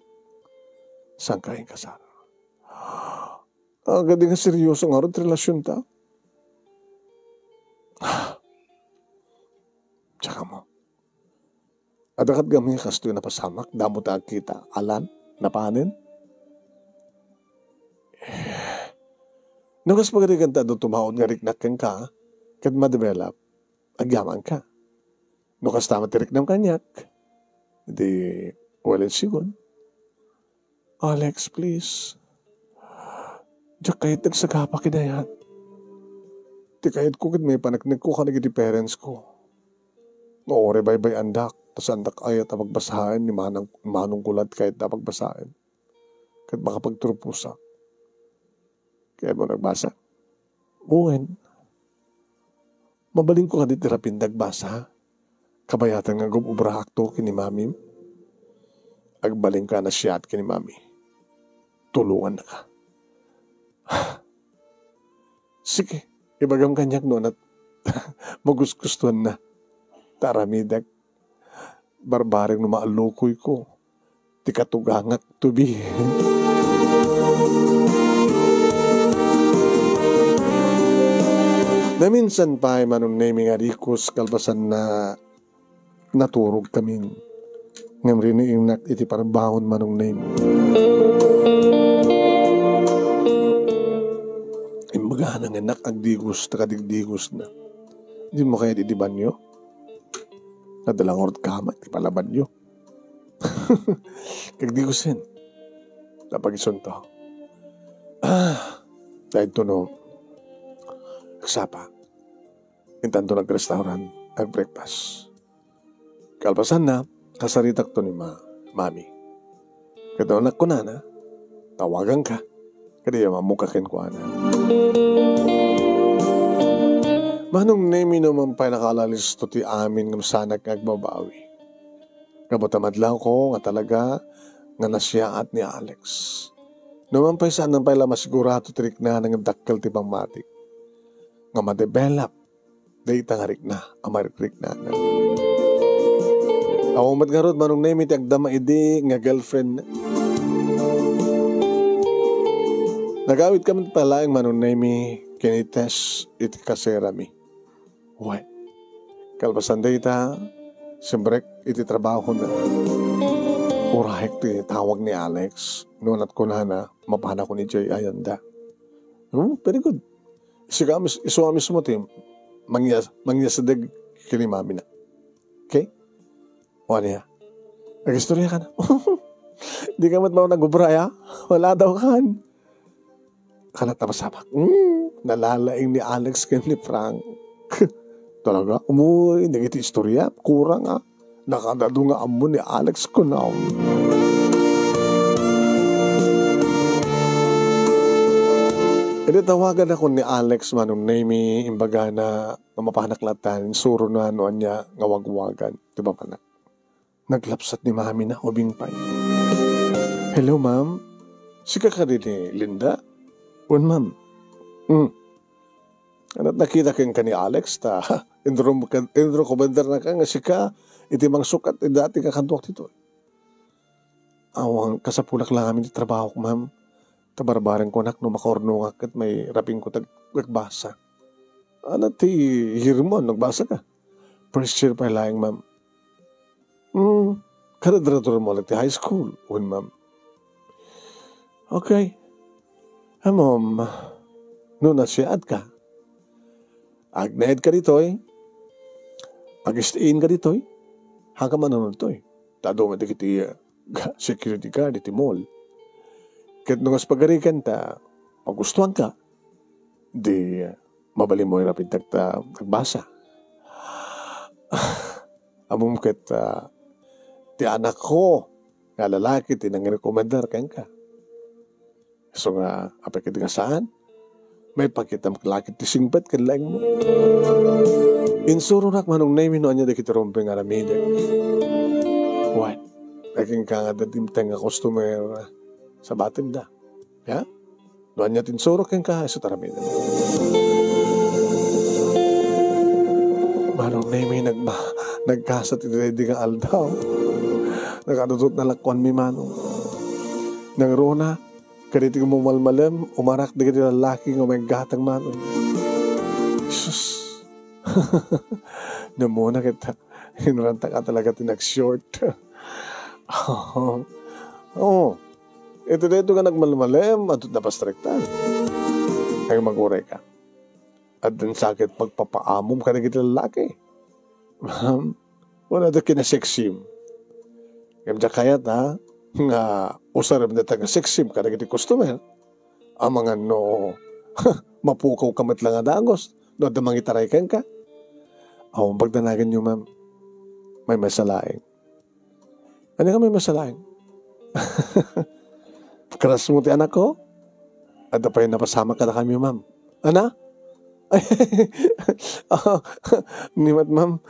S1: Saan ka yung kasara? Agad nga seryoso nga rin relasyon ta. Tsaka mo. Adakat gamay kasto na pasamak, damo ta kita, alan, napanin. Nukas pagkarigan ta doon tumawad nga riknak kang ka, kad ma-develop, agyaman ka. Nukas tama tirik ng kanyak, di, walang sigon. Alex, please. Diyak kahit nagsagapa kinayat. Di kahit kukit may panagnig ko kanagit di parents ko. Noore bay-bay andak, tas andak ayat na magbasahin ni manong kulat kahit na magbasahin. Kahit makapagturupusak. Kaya mo nagbasa? Uwen. Mabaling ko ka di tirapin nagbasa. Kabayatan nga gumubra akto kini mami. Agbaling ka na siya at kini mami. Tulungan na ka. Sige, ibagam kanyak noon at magusgustuhan na. Taramidag. Barbaring na maalukoy ko. Di katugangak tubi. Na minsan pa ay manong naming arikos kalbasan na naturog kami. Ngam rin inak iti parabahon manong naming. Imbaga ng anak agdigos takadigdigos na. Hindi mo kaya didiban nyo? Nadalang orot kama, di palaban nyo. Kagdigosin. Napag-ison to. Dahil to no, nagsapa. Intan to nag-restaurant, nag-breakfast. Kalpasan na, kasaritak to ni mami. Kaya anak ko na, tawagan ka. Kaya mamukakin ko na. Manong nemi naman pa nakalalis to ti amin ng sanak agbabawi. Kabutamadlaw ko nga talaga nga nasya at ni Alex. Naman pa saan nang pala masigurado tirik na ng dakkel ti pamatik. Nga ma-develop. Dahil tangarik na, amarik na. Ako matgarod manong nemi ti agdama idi nga girlfriend. Nagawit kami pala ang manong nemi kinites iti kaserami. What? Kalpasan day ta, siyempre iti trabaho na. Urahik ti tawag ni Alex. Noon at ko na mapana ko ni Jay Ayanda. Very good. Siga isuwa mismo ti mangyasadag kini mami na. Okay? O niya. Nag-istorya ka na. Di ka mat nag-ubraya. Wala daw kan. Kanat na pasapak. Nalalaing ni Alex kay ni Frank. Talaga? Umuwi, nagiti istorya. Kurang nakadado nga amo ni Alex ko na. Hindi tawagan ako ni Alex manong name imbaga na mapahanaklan suro na noan niya nga wagwagan. Diba pa na? Naglapsat ni mami na ubing pay. Hello ma'am. Sika ka rin ni Linda? Un ma'am. Anat nakita kang ka ni Alex ta. Indro komandar na ka nga sika iti mang sukat dati ka kantuak dito. Awang kasapulak lang amin di trabaho ko ma'am. Tabarbaran ko nak no makornungak at may raping ko tagbasa. Ano ti hirmon, nagbasa ka? First year pa lang, ma'am. Karadrator mo lang ti high school, ma'am. Okay. Ma'am, no nasiyad ka. Agnahed ka dito Agistiin ka dito Hangka man naman ito Tado mo dikiti security guard iti mall. Kahit nung pagarikan ta, magustuhan ka, di mabali mo yung rapid nagbasa. Among kat ti anak ko, nga lalaki, tinangirekomendar kang ka. So nga, apakit nga saan? May pakitam kalakit ti singpat kan lang mo. Insuro nak manong name no anya dikit rompeng aramidek. What? Naging ka nga datimteng nga customer sa batim da. Ya? Doon niya tinsuro kang kahit sa taramid. Manong name nagkasat iti nga aldaw. Nakadutot na lakwan mi manong. Nang rona, kaditi ko mumalmalem, umarak di ka lalaki nga may gatang manong. Sus! Namuna kita, hinuranta ka talaga tinag-short. Ito dito ka nagmalmalem at napastrektan. Kaya mag-uray ka. At din sakit pagpapaamom ka na kita lalaki. Ma'am, wala na kinasexim. Kaya kayat nga usarap na taga sexim ka na kita customer. Ang mga no, mapukaw kamat lang ang dagos. No, damang itaray ka. Ang pagdanagan nyo, ma'am, may masalaing. Ano ka may masalaing? Keras mo ti anak ko? At pa yung napasama ka na kami, ma'am. Ana? Nimat, ma'am.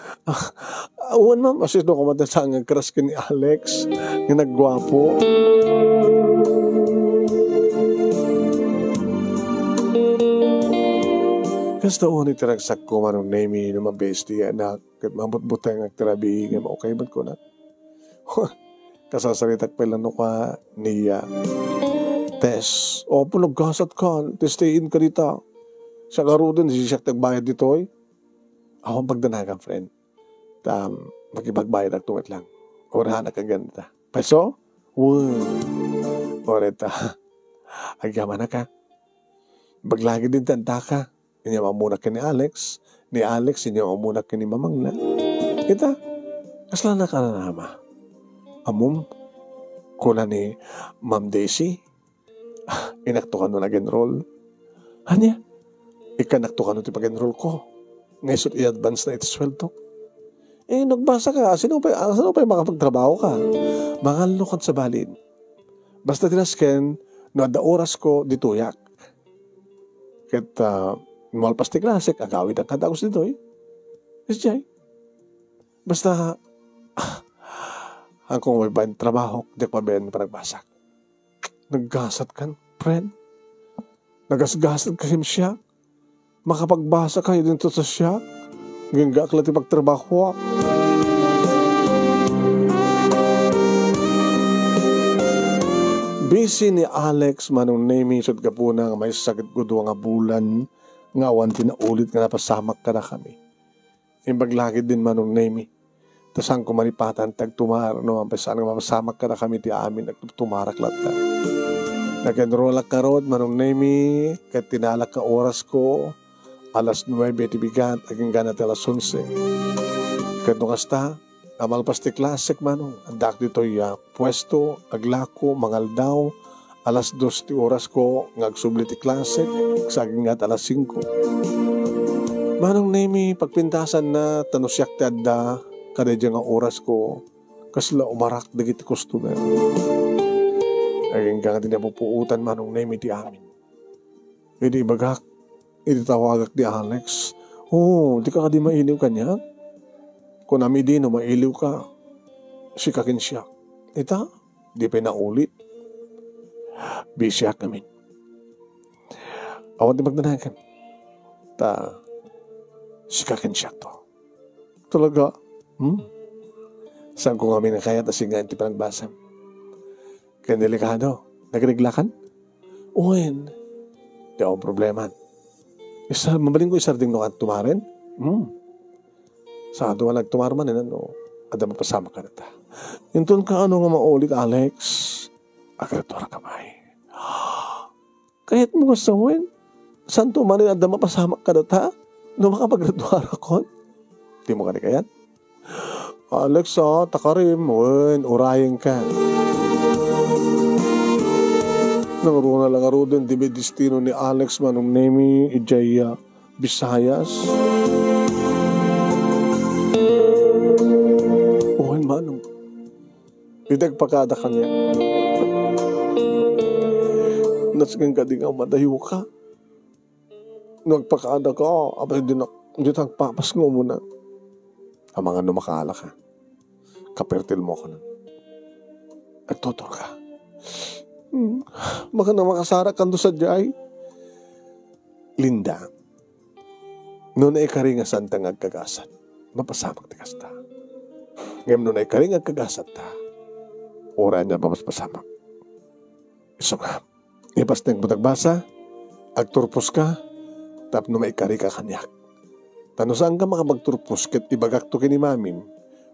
S1: Awan, ma'am. Asis no kumatasang ang keras ka ni Alex. Yung nagwapo. Kasta uwan itiragsak ko manong name naman bestie anak. Kat mabutbutay ang agtirabi. Okay ba't ko na? Kasasalitak pa lang ka niya. Tess, nagkasat ka. Testayin ka dito. Sa karo din, siya tagbayad dito Ako pagdanagan, friend. Magkipagbayad ang tungat lang. Orahan na kaganda. Peso? Oreta. Agyaman na ka. Baglagi din tanda ka. Inya mamunak ka ni Alex. Ni Alex, inya mamunak ka ni Mamang na. Kita, kasla na ka na nama. Amum, kuna ni Ma'am Daisy, inakto ka nun nag-enroll. Hanya, ikanakto ka nun ti pag-enroll ko. Ngayon i-advance na ito sweldo. Nagbasa ka. Sino pa makapagtrabaho ka? Mga lukad sa balin. Basta tinasken, no ada oras ko dituyak. Kat, malpas ti klasik, agawid ang kadagos dito Isjay. Basta, kung may bayan trabaho, di pa bayan pa nagbasak. Naggasat kan, friend. Nagasgasat ka siya. Makapagbasa kayo dito sa siya. Ngayon gaklat ipagtrabaho. Busy ni Alex manong name isod ka po na may sakit ko doon nga bulan. Nga awan tinaulit nga napasamak ka na kami. Imbaglagid din manong name tas ang kumalipatan tagtumar no ampesan nga mapasamak ka na kami ti amin nagtumarak lahat nag-enroll ka rod manong name kat tinalak ka oras ko alas 9 tibigat, aging ganat alas 11. Kadto kasta, amalpas ti klasik manong, andak dito pwesto, aglako, mangaldaw, alas 2 ti oras ko, ngagsubli ti klasik, saging at alas 5. Manong nemi, pagpintasan na, tanusyak ti adda, kadadya nga oras ko, kasla umarak dagiti customer. Aging ganat din napupuutan manong nemi ti amin. Hindi bagak, hindi tawagak di Alex. Di ka di mailiw kanya? Kung nami di no mailiw ka, sikakin siya. Ita, di pa naulit. Bisyak namin. Awan di magdanagan. Sikakin siya to. Talaga, saan ko kami na kaya tasingan ti panagbasam? Kaya delikado, nagreglakan? Uwin, di akong problema. Mabaling ko isarding no at tumaren? Sa ato nga nagtumarman, ada mapasama ka na ta. Yun ka nga maulit, Alex. Agradora ka ba kahit mo kasawin, saan tumarin ada mapasama ka na ta? No makapagradora ko? Di mo ka ni kayan? Alex, takarim, urayin ka. Nangaro na lang din, di ba destino ni Alex manong nemi, Ijaya, Visayas. Uwan manong, idagpakada kanya. Nasgang ka din nga madayo ka. Nagpakada ka, abay din nagpapas nga muna. Ang mga numakala ka, kapertil mo ka na. Nagtutor ka. Maka na makasara kando sa jay. Linda, noon ay karing santang agkagasat, mapasamak ti kasta. Ngayon noon ay karing agkagasat ta, oran niya mapasamak. So nga, ipas na yung butagbasa, agturpos ka, tap no may kari ka kanyak. Tano saan ka makapagturpos kat ibagak to kini mamin,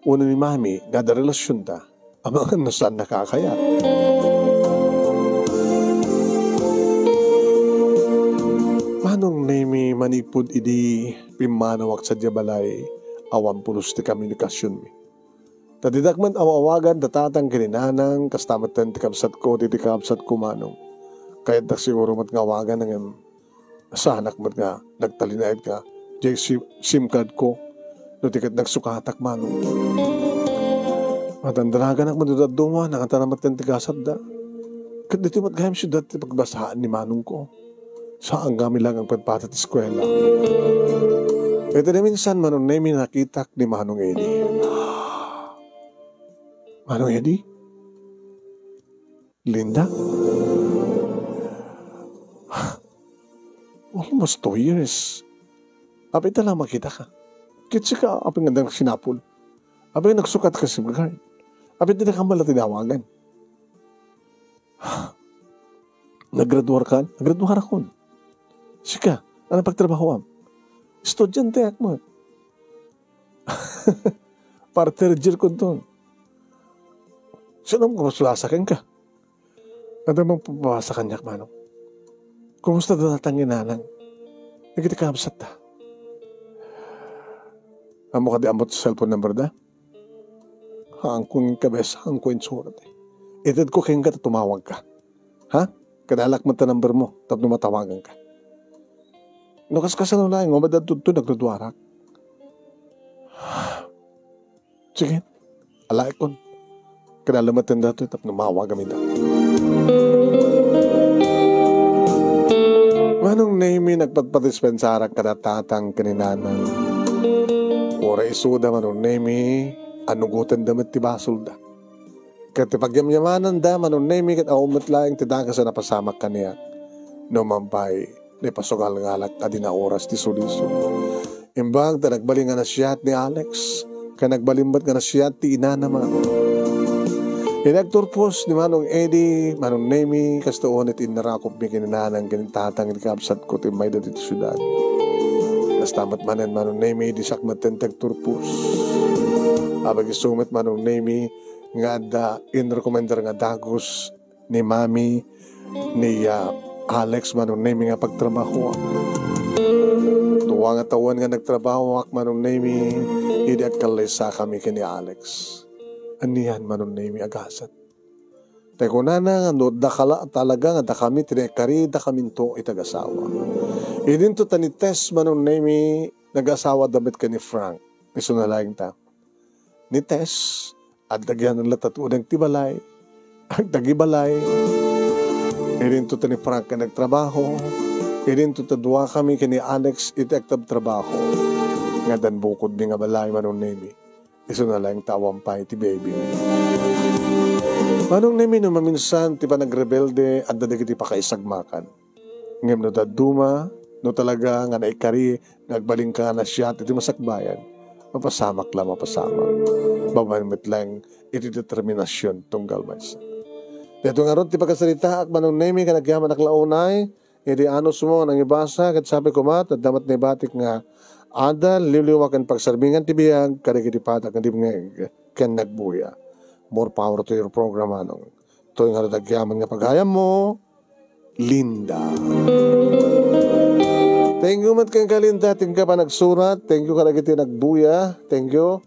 S1: una ni mami, gada relasyon ta, ang mga nasaan nakakayat. Manong nemi manipod idi pimanawak sa diabalay awan pulos ti komunikasyon mi. Tadidakman awawagan datatang kininanang kastamatan ti kapsat ko ti kapsat ko manong. Kahit na siguro mat nga awagan ng asahanak mat nga nagtalinayad ka jay SIM card ko no tikat nagsukatak manong. Matandaragan ak madudad duma nakataramat ti kasat da. Kat dito mat gayam siya dati pagbasahan ni manong ko. Saan kami lang ang pagpatat eskwela. Ito na minsan manong nemi nakitak ni Manong Eddie. Manong Eddie? Linda? Almost 2 years. Apit na lang makita ka. Kitsi ka, apit nga sinapol. Apit nagsukat ka si Magard. Apit na kamala tinawagan. Naggraduar ka? Naggraduar ako. Sika, ano pagtrabaho am? Estudyante ako. Para third year ko doon. Sino mo kapasulasakin ka? Ano mong papasakan niya, manong? Kumusta datang inanang? Nagkitikabsat ta. Amo ka di amot sa cellphone number da? Haangkong kabes, haangkong surat. Itid ko kayong ka tumawag ka. Ha? Kadalak mo ta number mo, tapos matawagan ka. No kaskasan na lang, umadad ito nagdudwarak. Sige, alay kon. Kanalamatan dato, tap numawa kami dato. Manong nemi nagpagpadispensarak kanatatang kaninanang. Ora isuda manong nemi, anugutan damit ti basol da. Kati pagyamyamanan da, manong nemi kat aumat laing tidaka sa napasamak kaniya. No mampay, ni pasugal ngalak adi na oras ti suliso. Imbang ta nagbaling nga na siyat ni Alex, ka nagbalimbat nga na siyat ti ina naman. Inagturpos ni Manong Eddie, Manong Nemi, kastoon at inarakop mi kininanang ginintatang inikabsat ko ti may dati syudad. Kastamat manan Manong Nemi, di sakmat tagturpos. Abag isumat Manong Nemi, nga da inrekomendar nga dagos ni Mami, ni Alex Manong Nemi nga pagtrabaho. Dua nga tawan nga nagtrabaho ak manong nami, idi at kalesa kami kini Alex. Anihan manong nami agasat. Teko na no dakala talaga nga da kami tinekari da kami to itagasawa. Idin to tanites manong nami nagasawa damit ka ni Frank. Iso na lang ta. Ni Tess at dagyan ng latatudang tibalay. Ang dagibalay. Idin to ni Frank ka nagtrabaho. Idin to dua kami kini Alex itektab trabaho. Nga dan bukod ni nga balay manong nami. Iso na lang tawampay ti baby. Manong nami no maminsan ti pa nagrebelde at dadagiti pa kaisagmakan. Ngem no daduma no talaga nga naikari nagbaling ka na siya iti masakbayan. Mapasamak lang mapasamak. Babanmit lang iti determinasyon tunggal maysa. Dito nga ron ti pagkasalita at manong nami ka nagyaman aklaunay iti anos mo nang ibasa kat sabi ko mat at damat na ibatik nga ada liliwakan pagsarbingan ti biyag kadagiti patak nga dibngeg ken nagbuya. More power to your program, anong. Ito yung haradagyaman nga paghayam mo, Linda. Thank you mat kang Kalinda, ting ka pa nagsurat. Thank you kalagiti nagbuya. Thank you.